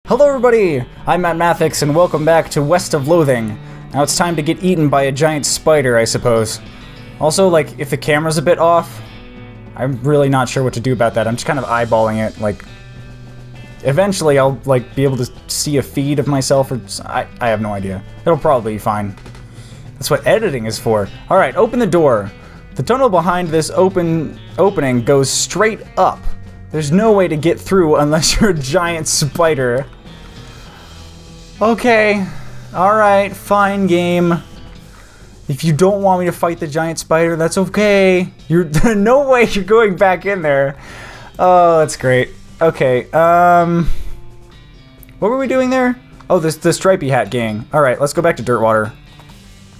Hello everybody, I'm Matt Mathix and welcome back to West of Loathing. Now it's time to get eaten by a giant spider, I suppose. Also, like, if the camera's a bit off, I'm really not sure what to do about that. I'm just kind of eyeballing it, like... Eventually I'll, like, be able to see a feed of myself, or... I have no idea. It'll probably be fine. That's what editing is for. Alright, open the door. The tunnel behind this opening goes straight up. There's no way to get through unless you're a giant spider. Okay. Alright, fine game. If you don't want me to fight the giant spider, that's okay. There's no way you're going back in there. Oh, that's great. Okay, what were we doing there? Oh, the stripy hat gang. Alright, let's go back to Dirtwater.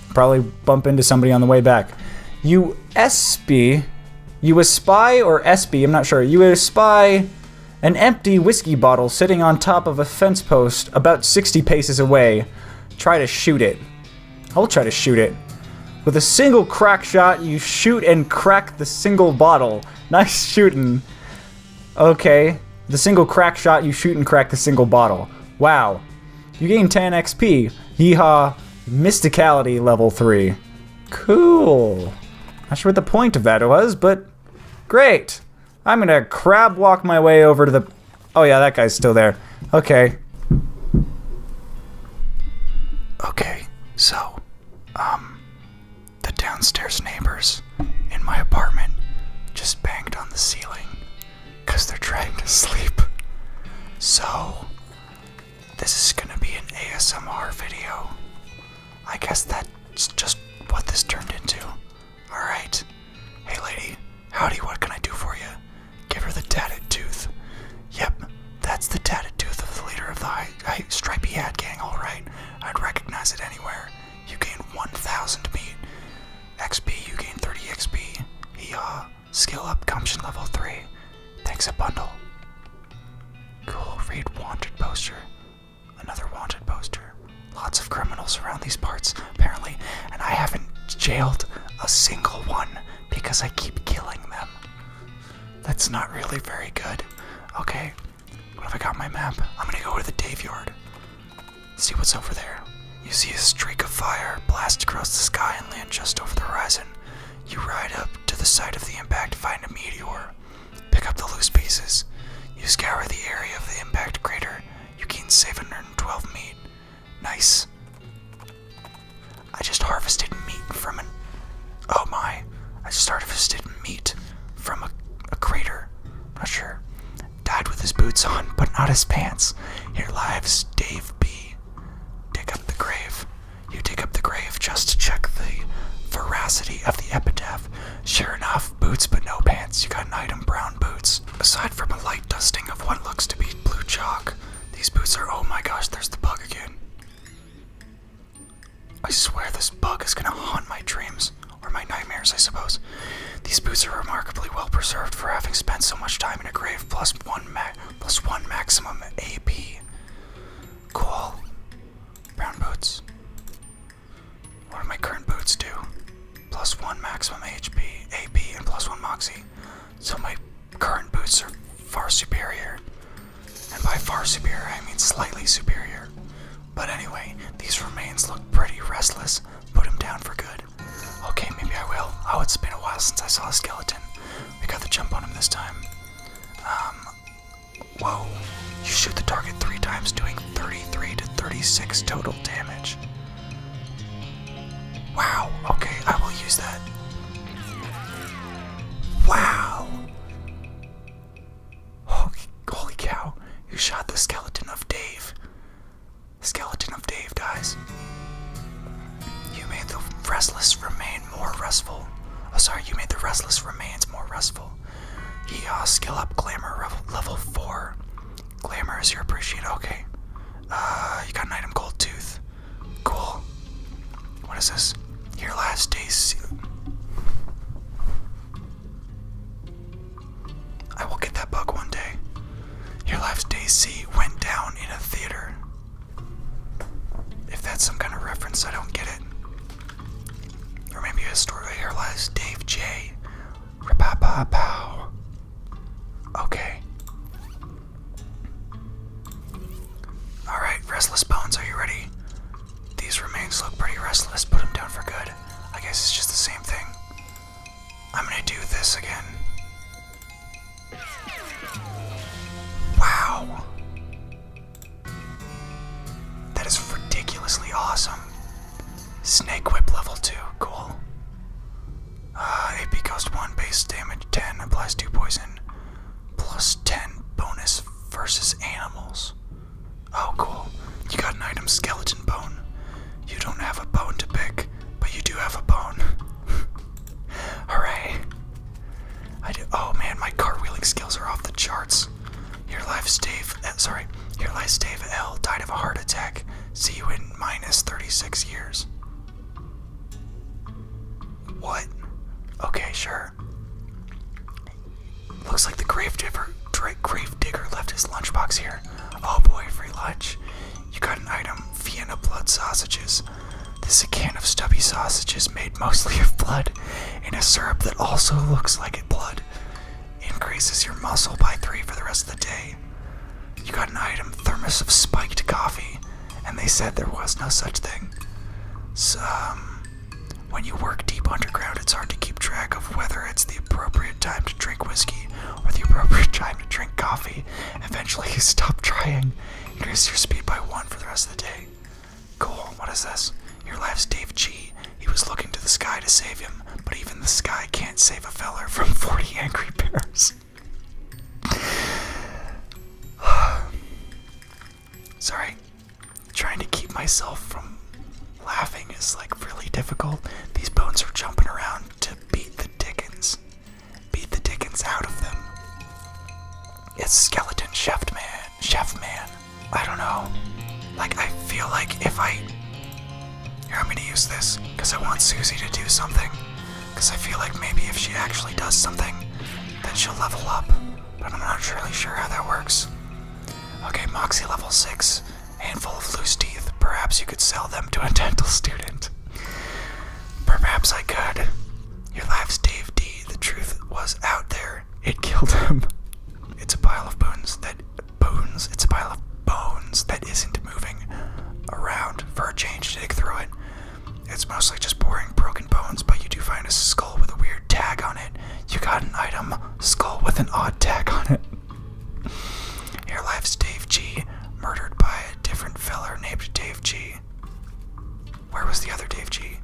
Probably bump into somebody on the way back. You espy, I'm not sure. You espy an empty whiskey bottle sitting on top of a fence post about 60 paces away. Try to shoot it. I'll try to shoot it. With a single crack shot, you shoot and crack the single bottle. Nice shooting. Okay. The single crack shot, you shoot and crack the single bottle. Wow. You gain 10 XP. Yeehaw. Mysticality level 3. Cool. Not sure what the point of that was, but great. I'm gonna crab walk my way over to the... Oh yeah, that guy's still there. Okay. Okay, so, the downstairs neighbors in my apartment just banged on the ceiling because they're trying to sleep. So, this is gonna be an ASMR video. I guess that's just what this turned into. Alright. Hey lady, howdy, what can I do for you? Give her the tatted tooth. Yep, that's the tatted tooth of the leader of the stripy hat gang, alright. I'd recognize it anywhere. You gain 1,000 meat. XP, you gain 30 XP. Skill up, gumption level 3. Thanks a bundle. Cool, read wanted poster. Another wanted poster. Lots of criminals around these parts, apparently, and I haven't jailed a single one because I keep killing them. That's not really very good. Okay, what have I got on my map? I'm gonna go to the Dave Yard. See what's over there. You see a streak of fire blast across the sky and land just over the horizon. You ride up to the site of the impact, find a meteor. Pick up the loose pieces. You scour the area of the impact crater. You gain 712 meat. Nice. I just harvested meat from oh my. I just harvested meat from a crater. Not sure. Died with his boots on, but not his pants. Here lives Dave B. Dig up the grave. You dig up the grave just to check the veracity of the epitaph. Sure enough, boots but no pants. You got an item, brown boots. Aside from a light dusting of what looks to be blue chalk, these boots are, oh my gosh, there's the bug again. I swear this bug is gonna haunt my dreams, or my nightmares, I suppose. These boots are remarkably well preserved for having spent so much time in a grave, plus one maximum AP. Cool. Brown boots. What do my current boots do? Plus 1 maximum HP, AP, and plus 1 moxie. So my current boots are far superior. And by far superior, I mean slightly superior. But anyway, these remains look pretty restless. Put him down for good. Okay, maybe I will. Oh, it's been a while since I saw a skeleton. We got the jump on him this time. Whoa. You shoot the target 3 times, doing 33 to 36 total damage. Wow, okay, I will use that. Wow. Holy cow. You shot the skeleton of Dave. Skeleton of Dave dies. You made the restless remain more restful. Oh, sorry, you made the restless remains more restful. Skill up glamour level 4. Glamour is your appreciate. Okay. You got an item called Tooth. Cool. What is this? Your last days. I will get that bug one day. Your last day C went down in a theater. If that's some kind of reference, I don't get it. Or maybe a story. Here lies Dave J. Pow. Okay. guess it's just the same thing. I'm gonna do this again. Wow. That is ridiculously awesome. Snake Whip level 2, cool. AP Ghost 1, base damage 10, applies 2 poison, plus 10 bonus versus animals. Oh, cool. You got an item, Skeleton Bone. You don't have a bone to pick, but you do have a bone. Hooray. Oh man, my cartwheeling skills are off the charts. Your life stave L died of a heart attack. See you in minus 36 years. What? Okay, sure. Looks like the Gravedigger left his lunchbox here. Oh boy, free lunch. You got an item, Vienna blood sausages. This is a can of stubby sausages made mostly of blood in a syrup that also looks like blood. Increases your muscle by 3 for the rest of the day. You got an item, thermos of spiked coffee, and they said there was no such thing. So, when you work deep underground, it's hard to keep track of whether it's the appropriate time to drink whiskey or the appropriate time to drink coffee. Eventually, you stop trying. Increase your speed by 1 for the rest of the day. Cool, what is this? Your life's Dave G. He was looking to the sky to save him, but even the sky can't save a feller from 40 angry bears. Sorry, trying to keep myself from laughing is like really difficult. These bones are jumping around to beat the dickens out of them. It's Skeleton Chef Man. I don't know. Like, I feel like if here, I'm gonna use this, because I want Susie to do something. Because I feel like maybe if she actually does something, then she'll level up. But I'm not really sure how that works. Okay, Moxie level 6, handful of loose teeth. Perhaps you could sell them to a dental student. Perhaps I could. Your life's Dave D. The truth was out there. It killed him. It's a pile of bones that isn't moving around. For a change, dig through it. It's mostly just boring broken bones, but you do find a skull with a weird tag on it. You got an item, skull with an odd tag on it. Your life's Dave G, murdered by a different feller named Dave G. Where was the other Dave G?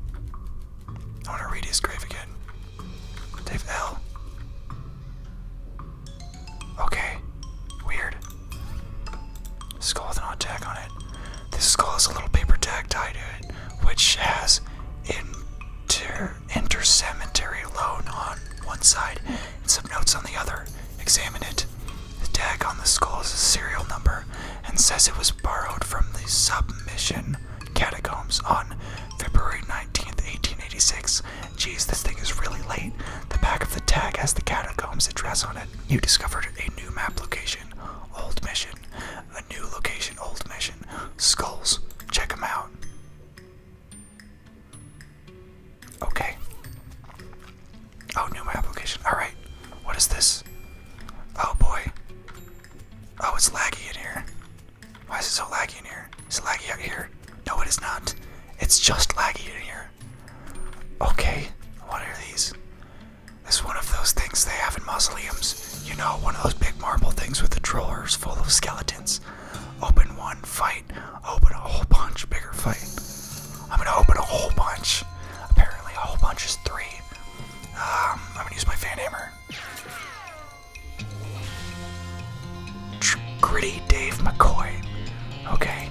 I want to read his grave again. Dave L. Okay, weird. Skull with an odd tag on it. This skull has a little paper tag tied to it, which has intercemetery loan on one side and some notes on the other. Examine it. The tag on the skull is a serial number and says it was borrowed from the submission catacombs on February 19th, 1886. Geez, this thing is really late. The back of the tag has the catacombs address on it. You discovered a new map location. Old mission. A new location, old mission. Skulls. Check them out. Okay. Oh, new map location. Alright. What is this? Oh boy. Oh, it's laggy in here. Why is it so laggy in here? Is it laggy out here? No, it is not. It's just laggy in here. Okay. What are these? This is one of those things they have in mausoleums. You know, one of those big marble things with the drawers full of skeletons. Open one, fight. Open a whole bunch, bigger fight. I'm gonna open a whole bunch. Apparently a whole bunch is 3. I'm gonna use my fan hammer. Gritty Dave McCoy. Okay.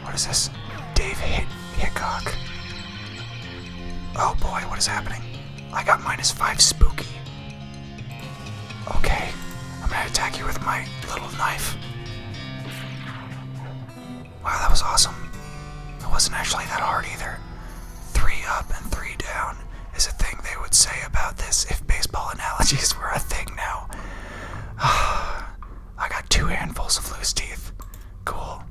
What is this? Dave Hickok. Oh boy, what is happening? I got -5 spooky. Okay, I'm gonna attack you with my little knife. Wow, that was awesome. It wasn't actually that hard either. 3 up and 3 down is a thing they would say about this if baseball analogies were a thing now. I got 2 handfuls of loose teeth. Cool.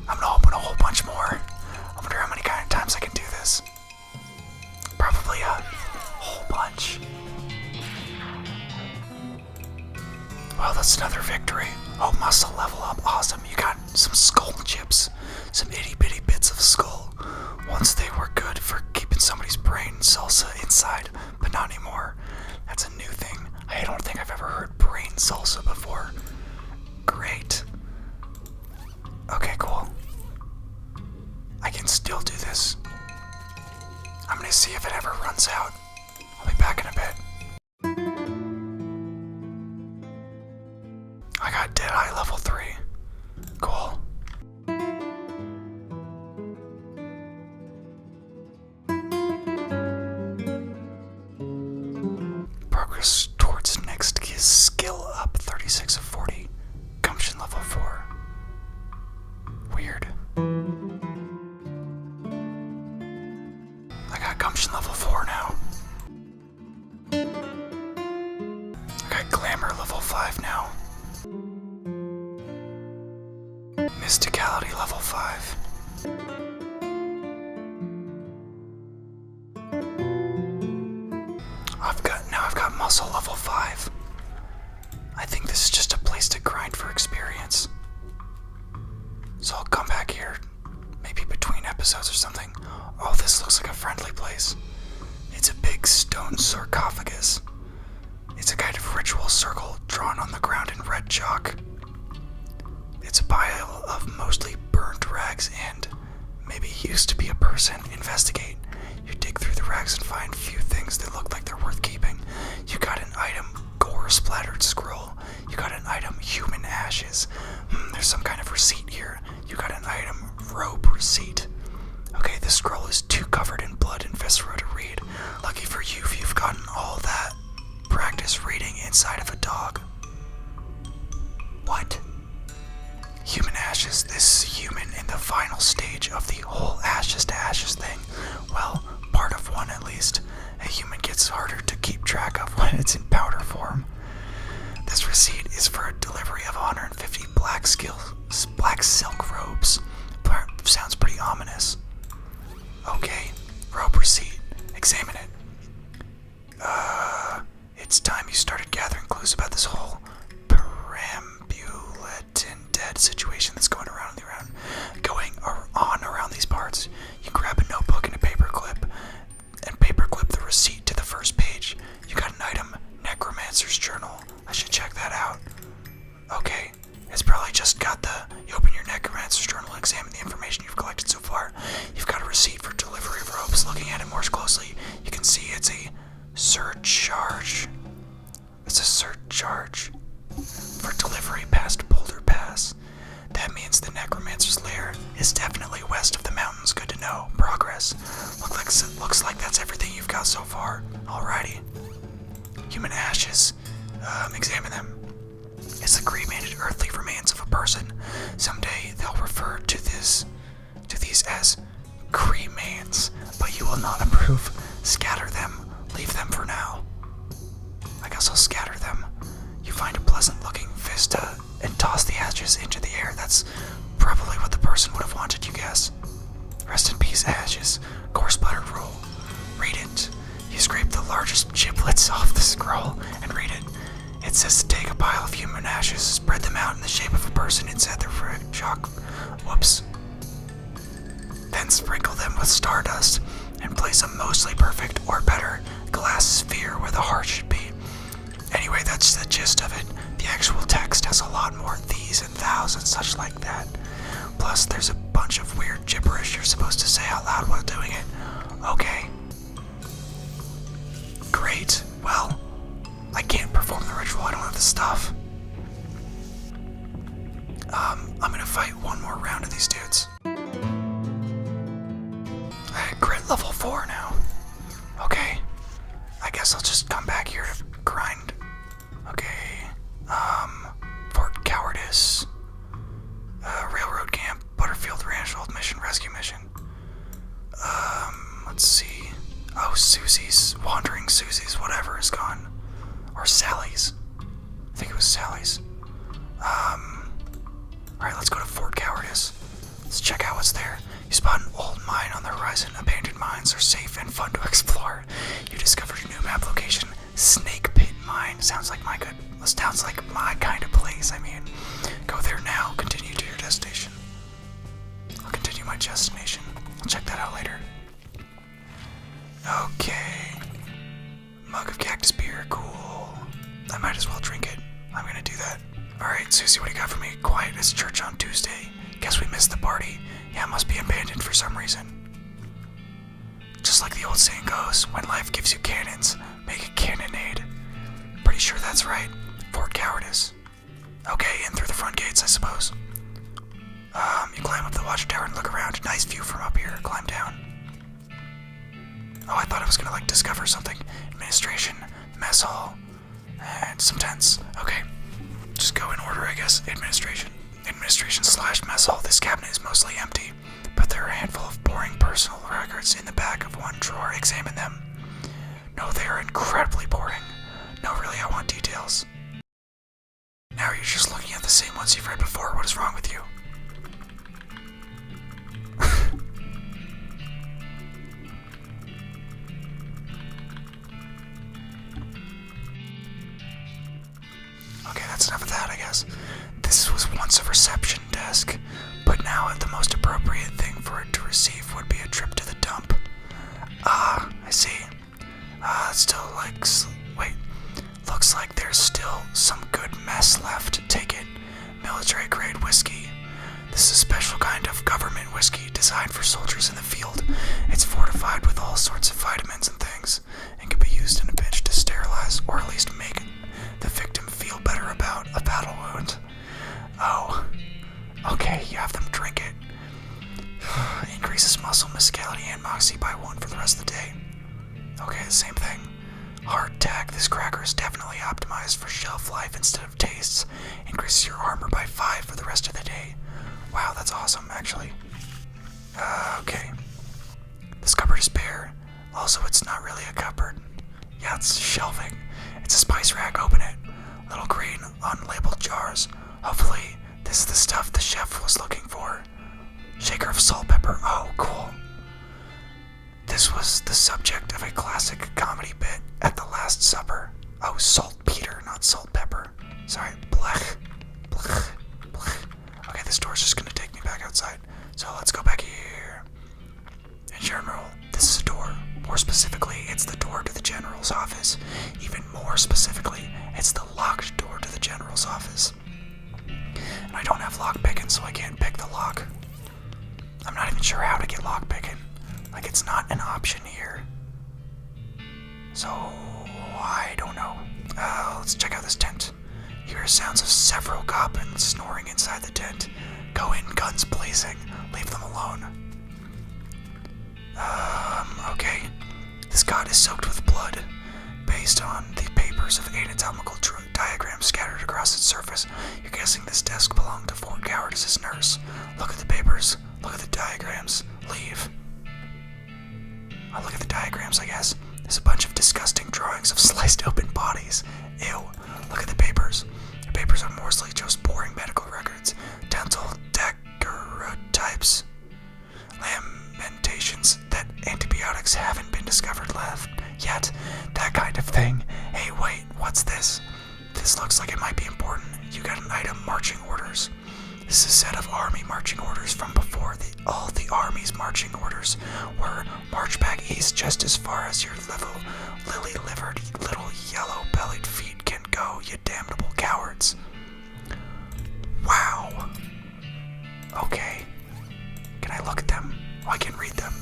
I'm gonna open a whole bunch more. I wonder how many times I can do this. Probably a whole bunch. Well, that's another victory. Oh, muscle level up. Awesome. You got some skull chips. Some itty bitty bits of skull. Once they were runs out. I'll be back in a bit. I got Deadeye level 3. Cool. Progress towards next is skill up 36 of 40. Gumption level 4. Weird. I got Gumption level 4 now. I got Glamour level 5 now. Mysticality level 5. I've got Muscle level 5. I think this is just a place to grind for experience. So I'll come back here, maybe between episodes or something. Oh, this looks like a friendly place. It's a big stone sarcophagus. It's a kind of ritual circle drawn on the ground in red chalk. It's a pile of mostly burnt rags and maybe used to be a person. Investigate. You dig through the rags and find few things that look like they're worth keeping. You got an item, gore-splattered scroll. You got an item, human ashes. There's some kind of receipt here. You got an item, robe receipt. Okay, this scroll is too covered in blood and viscera to read. Lucky for you if you've gotten all that. Practice reading inside of a dog. What? Human ashes. This is human in the final stage of the whole ashes to ashes thing. Well, part of one at least. A human gets harder to keep track of when it's in powder form. This receipt is for a delivery of 150 black silk robes. Sounds pretty ominous. Okay, robe receipt. Examine it. It's time you started gathering clues about this whole perambulating dead situation that's going on around these parts. You grab a notebook and a paperclip, and paperclip the receipt to the first page. You got an item, Necromancer's Journal. I should check that out. Okay, it's probably just got you open your Necromancer's Journal and examine the information you've collected so far. You've got a receipt for delivery of robes. Looking at it more closely, you can see it's a surcharge. It's a surcharge for delivery past Boulder Pass. That means the Necromancer's Lair is definitely west of the mountains. Good to know. Progress. Looks like that's everything you've got so far. Alrighty. Human ashes. Examine them. It's the cremated earthly remains of a person. Someday they'll refer to these as cremains, but you will not approve. Scatter them. Leave them for now. I guess I'll scatter them. You find a pleasant-looking vista and toss the ashes into the air. That's probably what the person would have wanted, you guess. Rest in peace, ashes. Gore-splattered roll. Read it. You scrape the largest giblets off the scroll and read it. It says to take a pile of human ashes, spread them out in the shape of a person inside the chalk. Whoops. Then sprinkle them with stardust and place a mostly perfect, or better, glass sphere where the heart should be. Anyway, that's the gist of it. The actual text has a lot more these and thous and such like that. Plus, there's a bunch of weird gibberish you're supposed to say out loud while doing it. Okay. Great. Well, I can't perform the ritual. I don't have the stuff. I'm gonna fight one more round of these dudes. Grit level 4 now. Okay. I guess I'll just come back here to grind. Okay. Fort Cowardice. Railroad Camp. Butterfield Ranch. Old Mission. Rescue Mission. Let's see. Oh, Susie's. Wandering Susie's. Whatever is gone. Or Sally's. I think it was Sally's. Alright, let's go to Fort Cowardice. Let's check out what's there. You spot an old mine on the horizon. Abandoned mines are safe and fun to explore. You discovered a new map location. Snake Pit Mine. Sounds like my kind of place. I mean, go there now. Continue to your destination. I'll continue my destination. I'll check that out later. Okay. Mug of cactus beer. Cool. I might as well drink it. I'm gonna do that. Alright, Susie, what do you got for me? Quiet as church on Tuesday. Guess we missed the party. Yeah, it must be abandoned for some reason. just like the old saying goes, when life gives you cannons, make a cannonade. Pretty sure that's right. Fort Cowardice. Okay, in through the front gates, I suppose. You climb up the watchtower and look around. Nice view from up here. Climb down. Oh, I thought I was gonna, like, discover something. Administration, mess hall, and some tents. Okay, just go in order, I guess. Administration. Administration/mess hall. This cabinet is mostly empty, but there are a handful of boring personal records in the back of one drawer. Examine them. No, they are incredibly boring. No, really, I want details. Now you're just looking at the same ones you've read before. What is wrong with you? Okay, that's enough of that, I guess. This was once a reception desk, but now the most appropriate thing for it to receive would be a trip to the dump. Ah, I see. Still wait. Looks like there's still some good mess left. Take it. Military grade whiskey. This is a special kind of government whiskey designed for soldiers in the field. It's fortified with all sorts of vitamins and things, and can be used in a pinch to sterilize or at least make the victim feel better about a battle wound. Oh, okay, you have them drink it. Increases muscle, musicality, and moxie by 1 for the rest of the day. Okay, the same thing. Hardtack. This cracker is definitely optimized for shelf life instead of tastes. Increases your armor by 5 for the rest of the day. Wow, that's awesome, actually. Okay. This cupboard is bare. Also, it's not really a cupboard. Yeah, it's shelving. It's a spice rack. Open it. Little green, unlabeled jars. Hopefully, this is the stuff the chef was looking for. Shaker of salt, pepper. Oh, cool. This was the subject of a classic comedy bit at the Last Supper. Oh, saltpeter, not salt pepper. Sorry, blech. Blech. Blech. Okay, this door's just gonna take me back outside. So let's go back here. In general, this is a door. More specifically, it's the door to the general's office. Even more specifically, it's the locked door to the general's office. And I don't have lock picking, so I can't pick the lock. I'm not even sure how to get lock picking. Like, it's not an option here. So, I don't know. Let's check out this tent. You hear sounds of several goblins snoring inside the tent. Go in, guns blazing. Leave them alone. Okay. This god is soaked with blood. Based on the papers of anatomical diagrams scattered across its surface, you're guessing this desk belonged to Fort Cowardice's nurse. Look at the papers. Look at the diagrams. Leave. I'll look at the diagrams, I guess. There's a bunch of disgusting drawings of sliced open bodies. Ew. Look at the papers. The papers are mostly just boring medical records. Dental daguerreotypes. Lamentations that antibiotics haven't been discovered left yet. That kind of thing. Hey, wait, what's this? This looks like it might be important. You got an item, marching orders. This is a set of army marching orders from before. All the army's marching orders were march back east just as far as your lily-livered little yellow-bellied feet can go, you damnable cowards. Wow. Okay. Can I look at them? Oh, I can read them.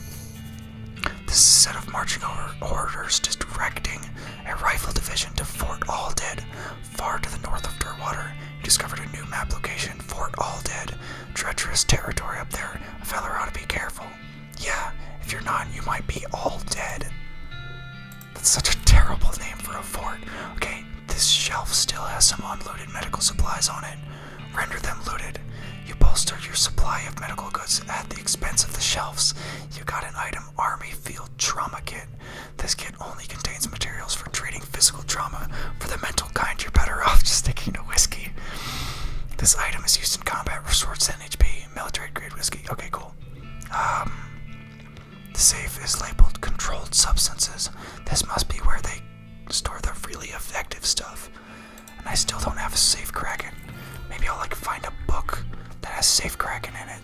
This is a set of marching orders directing a rifle division to Fort Alldead, far to the north of Dirtwater. You discovered a new map location, Fort Alldead. Treacherous territory up there. A fella ought to be careful. Yeah, if you're not, you might be all dead. That's such a terrible name for a fort. Okay, this shelf still has some unloaded medical supplies on it. Render them looted. You bolster your supply of medical goods at the expense of the shelves. You got an item, Army Field Trauma Kit. This kit only contains materials for treating physical trauma. For the mental kind, you're better off just sticking to whiskey. This item is used in combat, restores 10 HP, military grade whiskey. Okay, cool. The safe is labeled controlled substances. This must be where they store the really effective stuff. And I still don't have a safe kraken. Maybe I'll find a book that has safe kraken in it.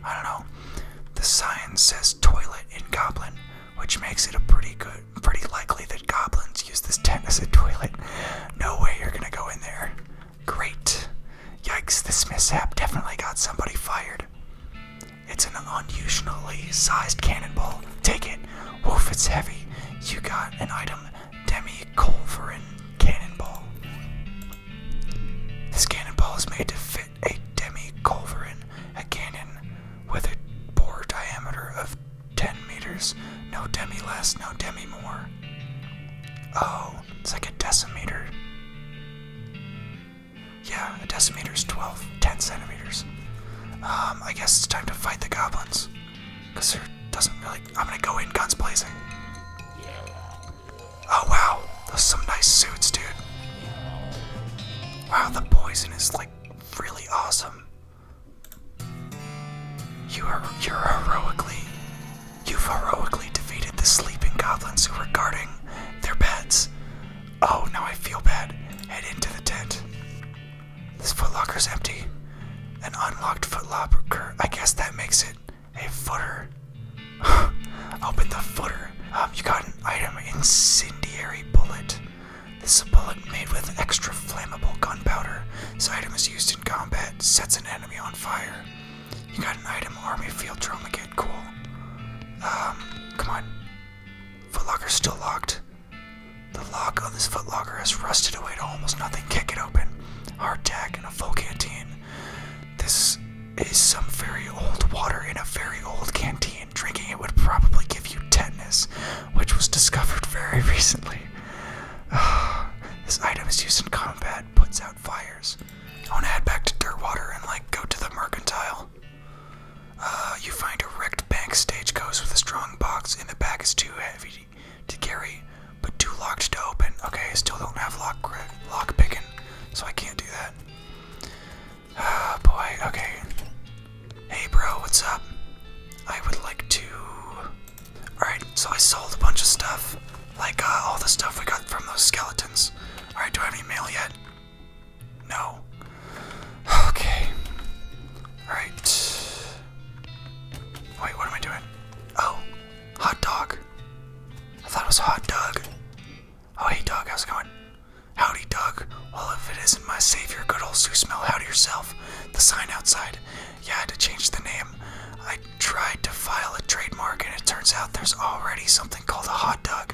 I don't know. The sign says toilet in Goblin, which makes it pretty likely that goblins use this tent as a toilet. No way you're gonna go in there. Great. Yikes, this mishap definitely got somebody fired. It's an unusually sized cannonball. Take it. Woof, it's heavy. You got an item, demi-culverin cannonball. This cannonball is made to fit a demi-culverin, a cannon with a bore diameter of 10 meters. No demi less, no demi more. Oh, it's like a decimeter. Yeah, a decimeter is 10 centimeters. I guess it's time to fight the goblins. Because there doesn't really... I'm gonna go in guns blazing. Oh wow, those are some nice suits, dude. Wow, the poison is like really awesome. You've heroically defeated the sleeping goblins who were guarding their beds. Oh, now I feel bad. Head into the tent. This footlocker's empty. An unlocked footlocker. I guess that makes it a footer. Open the footer. You got an item, incendiary bullet. This is a bullet made with extra flammable gunpowder. This item is used in combat, sets an enemy on fire. You got an item, army field trauma kit. Cool. Come on. Footlocker's still locked. The lock on this footlocker has rusted away to almost nothing. Kick it open. Hardtack and a full canteen. This is some very old water in a very old canteen. Drinking it would probably give you tetanus, which was discovered very recently. This item is used in combat, puts out fires. I want to head back to Dirtwater and go to the mercantile. You find a wrecked bank stagecoach with a strong box. In the back is too heavy to carry, but too locked to open. Okay, I still don't have lock picking, so I can't do that. Boy, okay. Hey bro, what's up? I would like to... Alright, so I sold a bunch of stuff. All the stuff we got from those skeletons. Alright, do I have any mail yet? No. Okay. Alright. Wait, what am I doing? Oh, hot dog. I thought it was hot dog. Oh, hey Doug, how's it going? Howdy, Doug. Well, if it isn't my savior, good old Sue Smell, howdy yourself. The sign outside. Yeah, I had to change the name. I tried to file a trademark, and it turns out there's already something called a hot dog.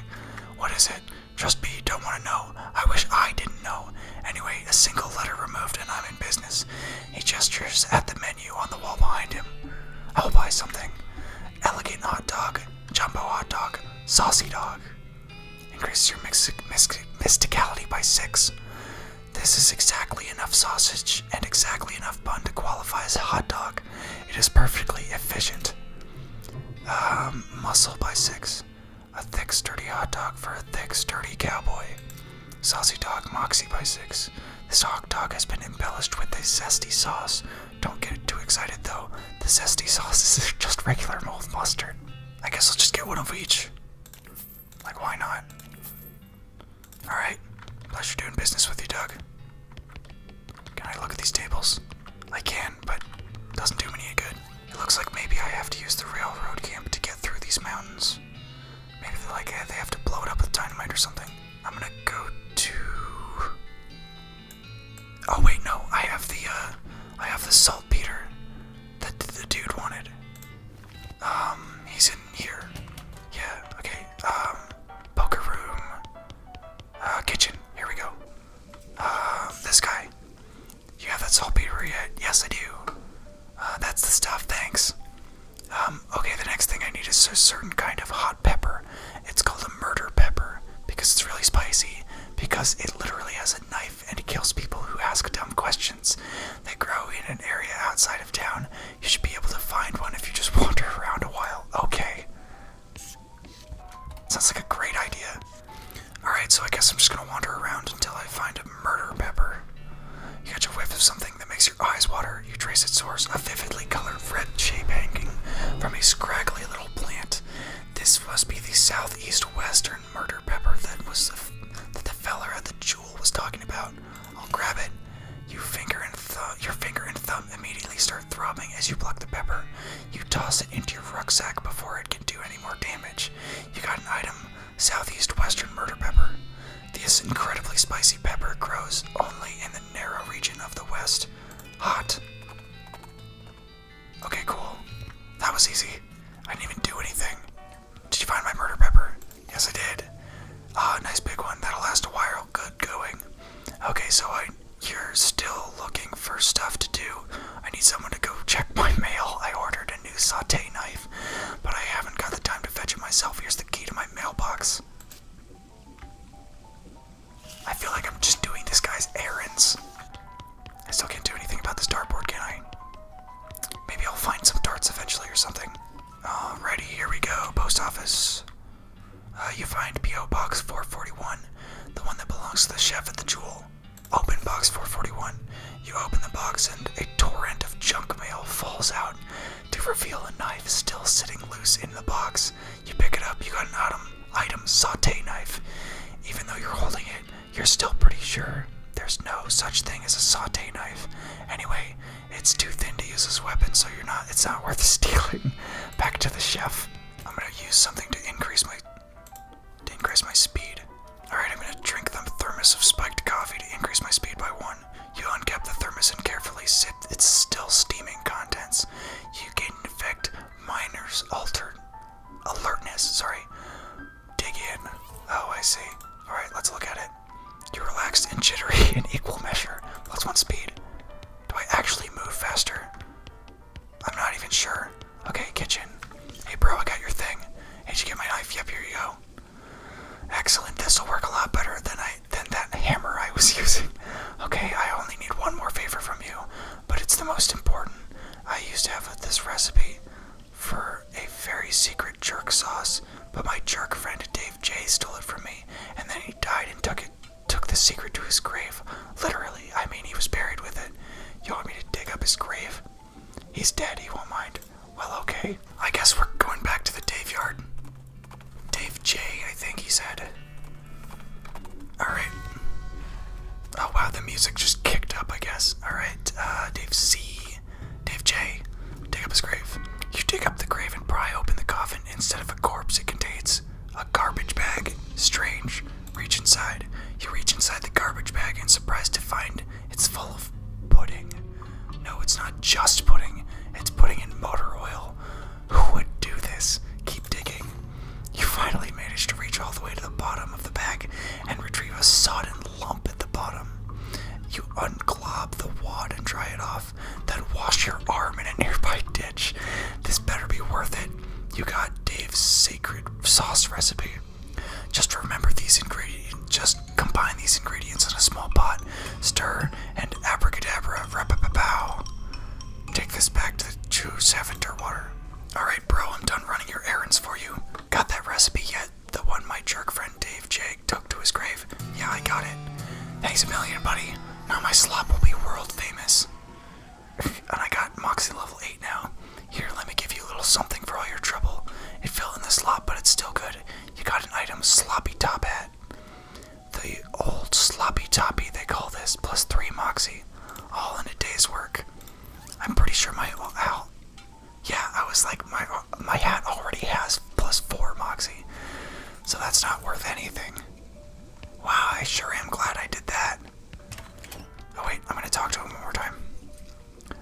What is it? Trust me, you don't want to know. I wish I didn't know. Anyway, a single letter removed, and I'm in business. He gestures at the menu on the wall behind him. I'll buy something. Elegant hot dog, jumbo hot dog, saucy dog. Increases your mysticality by 6. This is exactly enough sausage and exactly enough bun to qualify as a hot dog. It is perfectly efficient. Muscle by 6. A thick, sturdy hot dog for a thick, sturdy cowboy. Saucy dog, moxie by 6. This hot dog has been embellished with a zesty sauce. Don't get too excited though. The zesty sauce is just regular mold mustard. I guess I'll just get one of each. Why not? Alright. Pleasure doing business with you, Doug. Can I look at these tables? I can, but it doesn't do me any good. It looks like maybe I have to use the railroad camp to get through these mountains. Maybe they have to blow it up with dynamite or something. I'm gonna go to... Oh wait, no, I have the saltpeter that the dude wanted. He's in here. Yeah, okay, poker room. Kitchen, here we go. This guy. You have that saltpeter yet? Yes, I do. That's the stuff, thanks. Okay, the next thing I need is a certain kind of hot pepper. It's called a murder pepper, because it's really spicy, because it literally has a knife and it kills people who ask dumb questions. They grow in an area outside of town. You should be able to find one if you just wander around a while. Okay. Sounds like a great idea. Alright, so I guess I'm just gonna wander around until I find a murder pepper. You catch a whiff of something that makes your eyes water. You trace its source, a vividly colored red shape hanging from a scraggly little plant. This must be the southeast western murder pepper that the feller at the jewel was talking about. I'll grab it. Your finger and thumb immediately start throbbing as you pluck the pepper. You toss it into your rucksack before it can do any more damage. You got an item, southeast western murder pepper. This incredibly spicy pepper grows only in the narrow region of the west. Hot. Okay, cool. was easy. I didn't even do anything. Did you find my murder pepper? Yes, I did. Ah, nice big one. That'll last a while. Good going. Okay, so you're still looking for stuff to do. I need someone to go check my mail. I ordered a new saute knife, but I haven't got the time to fetch it myself. Here's the key to my mailbox. I feel like I'm just doing this guy's errands. I still can't do anything about this dartboard, can I? Maybe I'll find some darts eventually or something. Alrighty, here we go. Post office. You find P.O. Box 441, the one that belongs to the chef at the Jewel. Open Box 441. You open the box and a torrent of junk mail falls out to reveal a knife still sitting loose in the box. You pick it up, you got an item saute knife. Even though you're holding it, you're still pretty sure there's no such thing as a saute knife. Anyway, it's too thin to use as a weapon, so it's not worth stealing. Back to the chef. I'm gonna use something to increase my speed. Alright, I'm gonna drink the thermos of spiked coffee to increase my speed by 1. You uncap the thermos and carefully sip its still steaming contents. You gain an effect miner's alertness. Dig in. Oh, I see. Alright, let's look at it. You're relaxed and jittery in equal measure. Plus 1 speed. Do I actually move faster? I'm not even sure. Okay, kitchen. Hey bro, I got your thing. Hey, did you get my knife? Yep, here you go. Excellent, this'll work a lot better than that hammer I was using. Okay, I only need one more favor from you, but it's the most important. I used to have this recipe for a very secret jerk sauce, but my jerk friend Dave J stole it from me, and then he died and took the secret to his grave. Literally, I mean, he was buried with it. You want me to dig up his grave? He's dead, he won't mind. Well, okay. I guess we're going back to the Dave yard. Dave J, I think he said. Alright. Oh wow, the music just kicked up, I guess. Alright, Dave C. Dave J. Dig up his grave. You dig up the grave and pry open the coffin. Instead of a corpse, it contains a garbage bag. Strange. Reach inside. You reach inside the garbage bag and surprised to find it's full of pudding. No, it's not just pudding. It's pudding in motor oil. Who would do this? Keep digging. You finally manage to reach all the way to the bottom of the bag and retrieve a sodden lump at the bottom. You unglob the wad and dry it off, then wash your arm in a nearby ditch. This better be worth it. You got Dave's sacred sauce recipe. Just remember these ingredients. Just combine these ingredients in a small pot, stir, and abracadabra, rapapapow. Take this back to the True Savander water. Alright bro, I'm done running your errands for you. Got that recipe yet? The one my jerk friend Dave J took to his grave? Yeah, I got it. Thanks a million, buddy. Now my slop will be world famous. And I got Moxie level 8 now. Here, let me give you a little something for all your trouble. It fell in the slop, but it's still good. You got an item sloppy top hat. The old sloppy toppy, they call this, plus 3 Moxie. All in a day's work. I'm pretty sure I was like, my hat already has plus 4 Moxie. So that's not worth anything. Wow, I sure am glad I did that. Oh wait, I'm gonna talk to him one more time.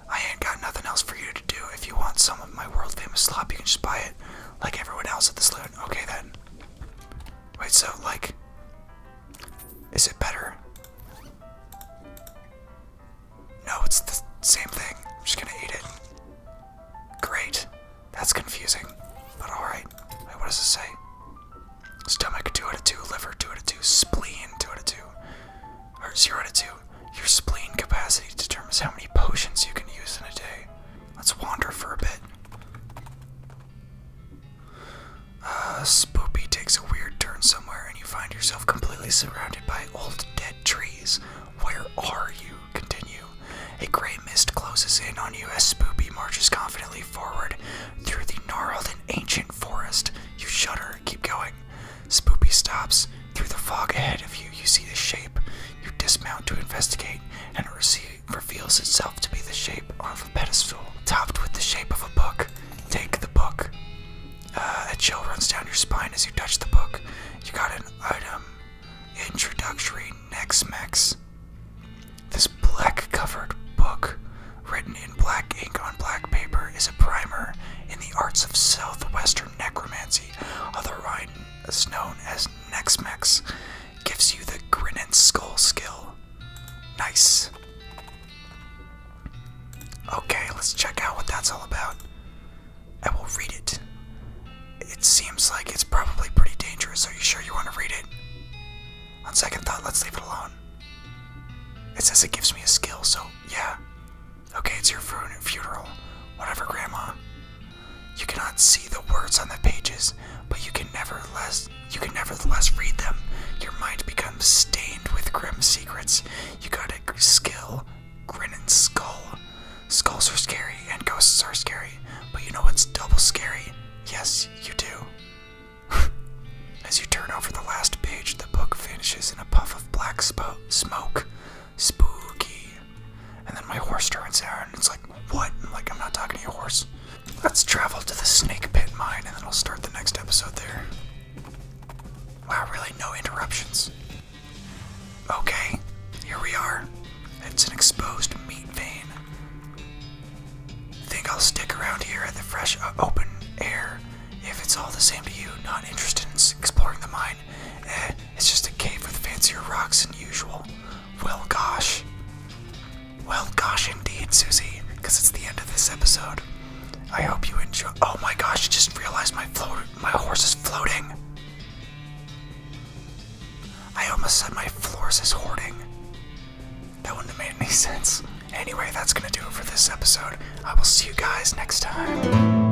I ain't got nothing else for you to do. If you want some of my world famous slop, you can just buy it like everyone else at the saloon. Okay then. Wait, so like, is it better? No, it's the same thing. I'm just gonna eat it. Great. That's confusing, but alright. Wait, what does it say? Stomach 2 out of 2, liver 2 out of 2, spleen 2 out of 2, or 0 out of 2. Your spleen capacity determines how many potions you can use in a day. Let's wander for a bit. Spoopy takes a weird turn somewhere and you find yourself completely surrounded by old dead trees. Where are you? Continue. A gray mist closes in on you as Spoopy marches confidently forward through the gnarled and ancient forest. You shudder. Keep going. Spoopy stops. Through the fog ahead of you, you see the shape. You dismount to investigate, and it reveals itself to be the shape of a pedestal, topped with the shape of a book. Take the book. A chill runs down your spine as you touch the book. You got an item. Introductory Nex-Mex. This black-covered book, written in black ink on black paper, is a primer in the the arts of southwestern necromancy, otherwise known as Nexmex, gives you the Grin and Skull skill. Nice. Okay, let's check out what that's all about. I will read it. It seems like it's probably pretty dangerous. Are you sure you want to read it? On second thought, let's leave it alone. It says it gives me a skill, so yeah. Okay, it's your funeral. Whatever, Grandma. You cannot see the words on the pages, but you can nevertheless read them. Your mind becomes stained with grim secrets. You got a skill, Grin and Skull. Skulls are scary and ghosts are scary, but you know what's double scary? Yes, you do. As you turn over the last page, the book vanishes in a puff of black smoke. Spooky. And then my horse turns out and it's like, what? I'm like, I'm not talking to your horse. Let's travel to the snake pit mine and then I'll start the next episode there. Wow, really no interruptions. Okay, here we are. It's an exposed meat vein. Think I'll stick around here at the fresh open air if it's all the same to you, not interested in exploring the mine. It's just a cave with fancier rocks than usual. Well gosh. Well gosh indeed, Susie, because it's the end of this episode. I hope you enjoy. Oh my gosh, I just realized my horse is floating. I almost said my floors is hoarding. That wouldn't have made any sense. Anyway, that's gonna do it for this episode. I will see you guys next time.